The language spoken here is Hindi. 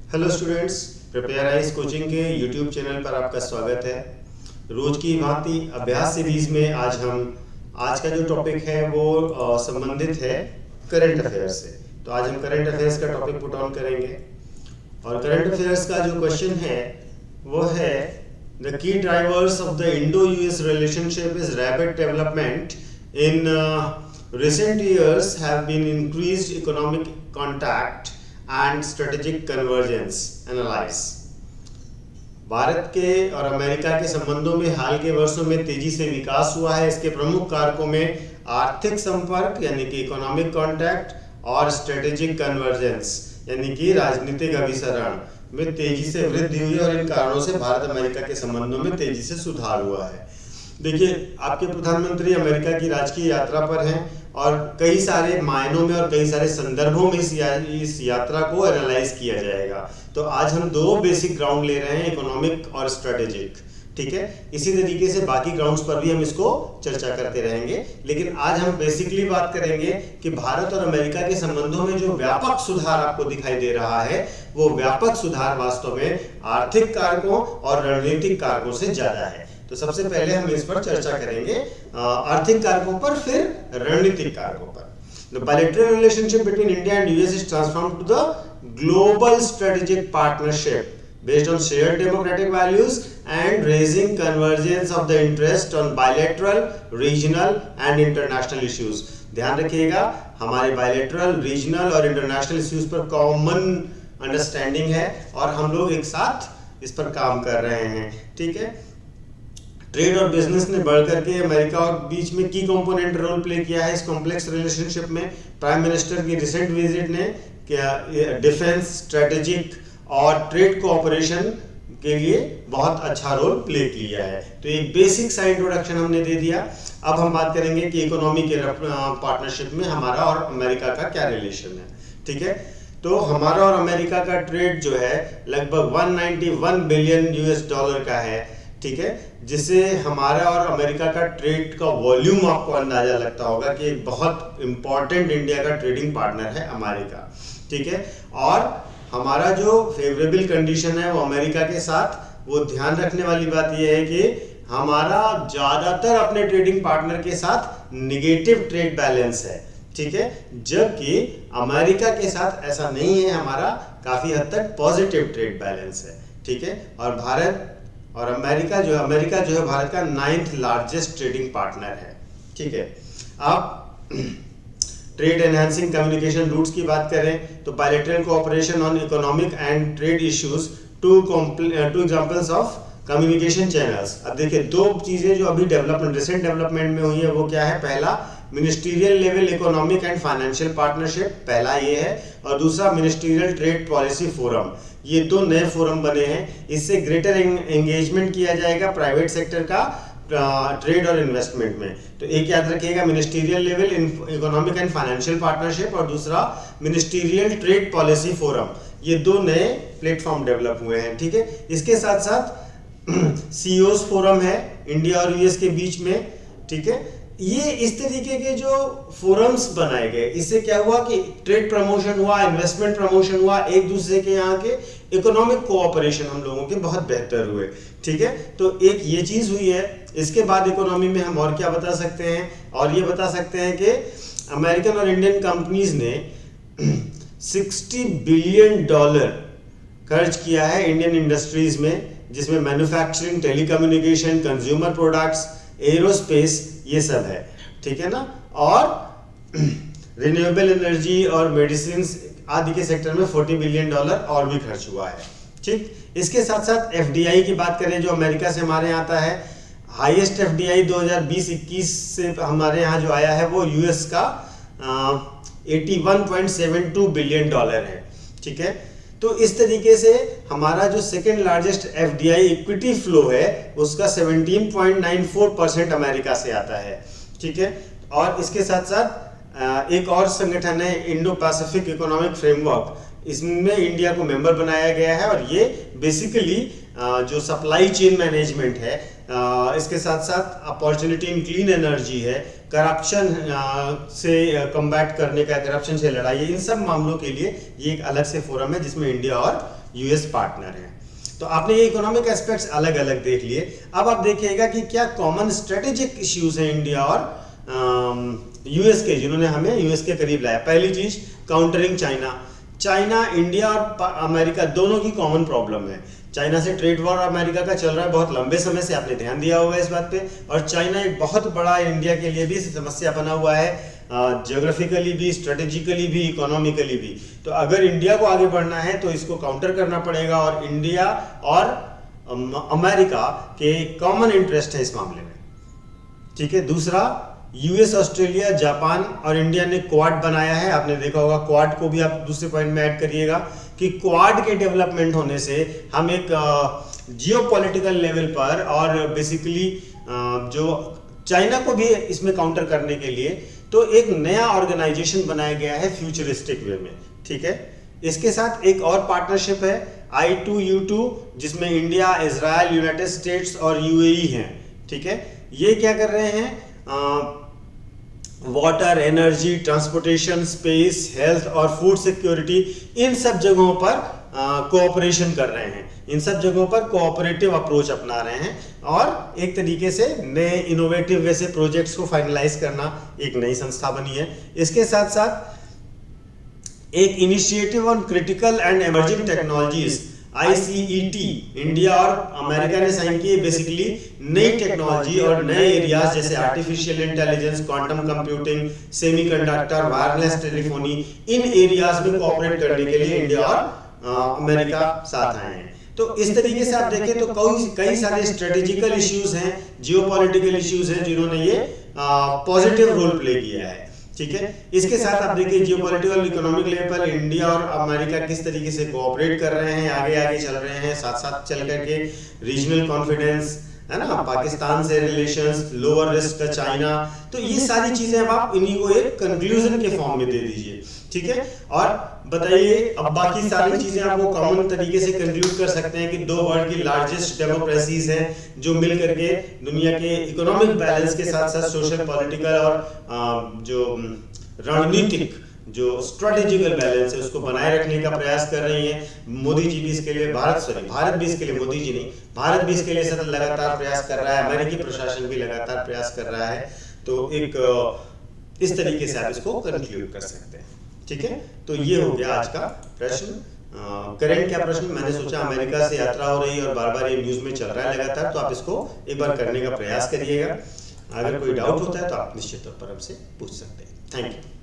Hello students, prepare eyes coaching के यूट्यूब चैनल पर आपका स्वागत है। रोज की भांति अभ्यास सीरीज में आज का जो टॉपिक है वो संबंधित है करंट अफेयर्स से। तो आज हम करंट अफेयर्स का टॉपिक पुट ऑन करेंगे और करंट अफेयर्स का जो क्वेश्चन है वो है the key drivers of the Indo US relationship is rapid development in recent years have been increased economic contact and strategic convergence analyze। Bharat के और अमेरिका के संबंधों में हाल के वर्षों में तेजी से विकास हुआ है। इसके प्रमुख कारकों में आर्थिक संपर्क यानी कि इकोनॉमिक कॉन्टैक्ट और स्ट्रेटेजिक कन्वर्जेंस यानी कि राजनीतिक अभिसरण में तेजी से वृद्धि हुई है और इन कारणों से भारत अमेरिका के संबंधों में तेजी से सुधार हुआ है। देखिए, आपके प्रधानमंत्री अमेरिका की राजकीय यात्रा पर हैं और कई सारे मायनों में और कई सारे संदर्भों में इस यात्रा को एनालाइज किया जाएगा। तो आज हम दो बेसिक ग्राउंड ले रहे हैं, इकोनॉमिक और स्ट्रेटेजिक। ठीक है, इसी तरीके से बाकी ग्राउंड्स पर भी हम इसको चर्चा करते रहेंगे, लेकिन आज हम बेसिकली बात करेंगे कि भारत और अमेरिका के संबंधों में जो व्यापक सुधार आपको दिखाई दे रहा है वो व्यापक सुधार वास्तव में आर्थिक कारकों और रणनीतिक कारकों से ज्यादा है। तो सबसे पहले हम इस पर चर्चा करेंगे आर्थिक कारकों पर, फिर रणनीतिक कारकों पर। The bilateral relationship between India and US is transformed to the global strategic partnership based on shared democratic values and raising convergence of the interest on bilateral, regional and international issues। ध्यान रखिएगा, हमारे bilateral, regional और international issues पर कॉमन अंडरस्टैंडिंग है और हम लोग एक साथ इस पर काम कर रहे हैं। ठीक है, ट्रेड और बिजनेस ने बढ़कर के अमेरिका और बीच में की कंपोनेंट रोल प्ले किया है इस कॉम्प्लेक्स रिलेशनशिप में। प्राइम मिनिस्टर की रिसेंट विजिट ने क्या डिफेंस, स्ट्रेटेजिक और ट्रेड कोऑपरेशन के लिए बहुत अच्छा रोल प्ले किया है। तो एक बेसिक सा इंट्रोडक्शन हमने दे दिया। अब हम बात करेंगे कि इकोनॉमी के पार्टनरशिप में हमारा और अमेरिका का क्या रिलेशन है। ठीक है, तो हमारा और अमेरिका का ट्रेड जो है लगभग 191 बिलियन यूएस डॉलर का है। ठीक है, जिससे हमारा और अमेरिका का ट्रेड का वॉल्यूम आपको अंदाजा लगता होगा कि एक बहुत इंपॉर्टेंट इंडिया का ट्रेडिंग पार्टनर है अमेरिका। ठीक है, और हमारा जो फेवरेबल कंडीशन है वो अमेरिका के साथ, वो ध्यान रखने वाली बात यह है कि हमारा ज्यादातर अपने ट्रेडिंग पार्टनर के साथ निगेटिव ट्रेड बैलेंस है। ठीक है, जबकि अमेरिका के साथ ऐसा नहीं है, हमारा काफी हद तक पॉजिटिव ट्रेड बैलेंस है। ठीक है, और भारत और अमेरिका जो है भारत का 9th लार्जेस्ट ट्रेडिंग पार्टनर है। ठीक है, अब ट्रेड एनहांसिंग कम्युनिकेशन रूट्स की बात करें तो bilateral cooperation on economic and trade issues, to examples of communication channels. अब देखिए, दो चीजें जो अभी रिसेंट डेवलपमेंट में हुई है वो क्या है। पहला, ministerial level economic and financial partnership, पहला ये है, और दूसरा मिनिस्टीरियल ट्रेड पॉलिसी फोरम। ये दो नए फोरम बने हैं। इससे ग्रेटर एंगेजमेंट किया जाएगा प्राइवेट सेक्टर का ट्रेड और इन्वेस्टमेंट में। तो एक याद रखिएगा, ministerial level economic and financial partnership और दूसरा मिनिस्टीरियल ट्रेड पॉलिसी फोरम। ये दो नए प्लेटफॉर्म डेवलप हुए हैं। ठीक है, इसके साथ साथ सीईओज फोरम है इंडिया और यूएस के बीच में। ठीक है, ये इस तरीके के जो फोरम्स बनाए गए, इससे क्या हुआ कि ट्रेड प्रमोशन हुआ, इन्वेस्टमेंट प्रमोशन हुआ, एक दूसरे के यहाँ के इकोनॉमिक कोऑपरेशन हम लोगों के बहुत बेहतर हुए। ठीक है, तो एक ये चीज हुई है। इसके बाद इकोनॉमी में हम और क्या बता सकते हैं, और ये बता सकते हैं कि अमेरिकन और इंडियन कंपनीज ने $60 बिलियन खर्च किया है इंडियन इंडस्ट्रीज में, जिसमें manufacturing, telecommunication, consumer products, aerospace, ये सब है। ठीक है ना, और रिन्यूएबल एनर्जी और मेडिसिन आदि के सेक्टर में $40 बिलियन और भी खर्च हुआ है। ठीक, इसके साथ साथ एफडीआई की बात करें जो अमेरिका से हमारे यहाँ आता है, हाईएस्ट एफडीआई 2020-21 से हमारे यहाँ जो आया है वो यूएस का $81.72 बिलियन है। ठीक है, तो इस तरीके से हमारा जो second largest FDI equity flow है उसका 17.94% अमेरिका से आता है। ठीक है, और इसके साथ साथ एक और संगठन है इंडो पैसिफिक इकोनॉमिक फ्रेमवर्क, इसमें इंडिया को मेंबर बनाया गया है और ये बेसिकली जो सप्लाई चेन मैनेजमेंट है, इसके साथ साथ अपॉर्चुनिटी इन क्लीन एनर्जी है, करप्शन से कम्बैट करने का, करप्शन से लड़ाई है, इन सब मामलों के लिए ये एक अलग से फोरम है जिसमें इंडिया और यूएस पार्टनर है। तो आपने ये इकोनॉमिक एस्पेक्ट्स अलग अलग देख लिए। अब आप देखिएगा कि क्या कॉमन स्ट्रेटेजिक इश्यूज हैं इंडिया और यूएस के, जिन्होंने हमें यूएस के करीब लाया। पहली चीज, काउंटरिंग चाइना। चाइना, इंडिया और अमेरिका दोनों की कॉमन प्रॉब्लम है। चाइना से ट्रेड वॉर अमेरिका का चल रहा है बहुत लंबे समय से, आपने ध्यान दिया होगा इस बात पे। और चाइना एक बहुत बड़ा इंडिया के लिए भी समस्या बना हुआ है, ज्योग्राफिकली भी, स्ट्रेटेजिकली भी, इकोनॉमिकली भी। तो अगर इंडिया को आगे बढ़ना है तो इसको काउंटर करना पड़ेगा, और इंडिया और अमेरिका के कॉमन इंटरेस्ट है इस मामले में। ठीक है। दूसरा, यूएस, ऑस्ट्रेलिया, जापान और इंडिया ने क्वाड बनाया है। आपने देखा होगा, क्वाड को भी आप दूसरे पॉइंट में ऐड करिएगा कि क्वाड के डेवलपमेंट होने से हम एक जियोपॉलिटिकल लेवल पर और बेसिकली जो चाइना को भी इसमें काउंटर करने के लिए तो एक नया ऑर्गेनाइजेशन बनाया गया है फ्यूचरिस्टिक वे में। ठीक है। इसके साथ एक और पार्टनरशिप है I2U2, जिसमें इंडिया, इजराइल, यूनाइटेड स्टेट्स और यूएई हैं। ठीक है। ये क्या कर रहे हैं, water, energy, transportation, space, health और फूड सिक्योरिटी, इन सब जगहों पर कोऑपरेशन कर रहे हैं। इन सब जगहों पर कोऑपरेटिव अप्रोच अपना रहे हैं और एक तरीके से नए इनोवेटिव वे से प्रोजेक्ट्स को फाइनलाइज करना एक नई संस्था बनी है। इसके साथ साथ एक initiative on critical and emerging technologies ICET, India और अमेरिका ने साइन की। बेसिकली नई टेक्नोलॉजी और नए एरियाज जैसे artificial intelligence, quantum computing, semiconductor, wireless telephony, इन एरियाज में कोऑपरेट करने के लिए इंडिया और अमेरिका साथ आए हैं। तो इस तरीके से आप देखें तो कई सारे स्ट्रेटेजिकल इश्यूज हैं, जियोपॉलिटिकल इश्यूज हैं, जिन्होंने ये पॉजिटिव रोल प्ले किया है। ठीक है। इसके साथ आप देखिए जियोपॉलिटिकल इकोनॉमिक लेवल पर इंडिया और अमेरिका किस तरीके से कोऑपरेट कर रहे हैं, आगे आगे चल रहे हैं, साथ साथ चल करके रीजनल कॉन्फिडेंस है ना, पाकिस्तान से रिलेशंस, लोअर रिस्क का चाइना। तो ये सारी चीजें अब आप इन्हीं को एक कंक्लूजन के फॉर्म में दे दीजिए। ठीक है। और बताइए, अब बाकी सारी चीजें आप वो कॉमन तरीके से कंक्लूड कर सकते हैं कि दो वर्ल्ड की लार्जेस्ट डेमोक्रेसीज हैं जो मिल करके दुनिया के इकोनॉमिक बैलेंस के साथ साथ सोशल, पॉलिटिकल और जो रणनीतिक, जो स्ट्रेटेजिकल बैलेंस है उसको बनाए रखने का प्रयास कर रही है। मोदी जी भी इसके लिए, भारत भी इसके लिए, मोदी जी नहीं, भारत भी इसके लिए सतत लगातार प्रयास कर रहा है, अमेरिकी प्रशासन भी लगातार प्रयास कर रहा है। तो एक इस तरीके से आप इसको कंक्लूड कर सकते हैं। ठीक है। तो ये हो गया आज का प्रश्न। करेंट क्या प्रश्न, मैंने सोचा अमेरिका से यात्रा हो रही है और बार बार ये न्यूज में चल रहा है लगातार, तो आप इसको एक बार करने का प्रयास करिएगा। अगर कोई डाउट होता है तो आप निश्चित तौर पर हमसे पूछ सकते हैं। Thank you.